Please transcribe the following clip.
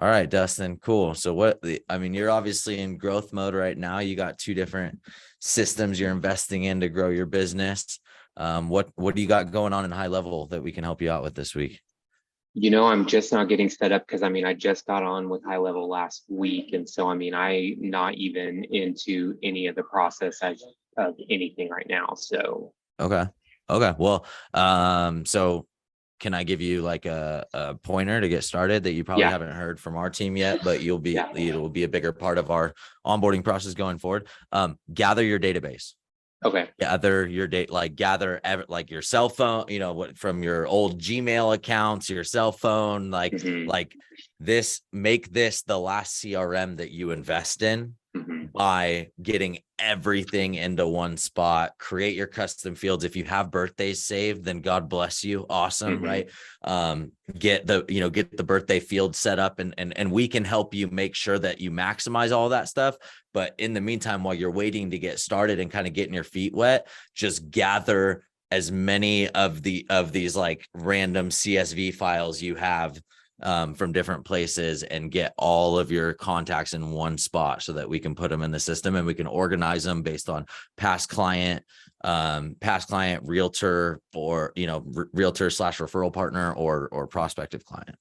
All right, Dustin, cool. So I mean, you're obviously in growth mode right now. You got two different systems you're investing in to grow your business. What do you got going on in high level that we can help you out with this week? I'm just not getting set up because I just got on with HighLevel last week. And so, I'm not even into any of the process of anything right now. So, Okay. Okay. Well, so can I give you like a pointer to get started that you probably yeah, haven't heard from our team yet, but yeah. it'll be a bigger part of our onboarding process going forward. Gather your database. Okay. Gather your date, like like your cell phone, what from your old Gmail accounts, your cell phone, hmm make this the last CRM that you invest in hmm by getting everything into one spot. Create your custom fields. If you have birthdays saved, then God bless you. Awesome, hmm right? Get the birthday field set up, and we can help you make sure that you maximize all that stuff. But in the meantime, while you're waiting to get started and kind of getting your feet wet, just gather as many of these like random CSV files you have from different places and get all of your contacts in one spot so that we can put them in the system and we can organize them based on past client, realtor, or realtor slash referral partner or prospective client.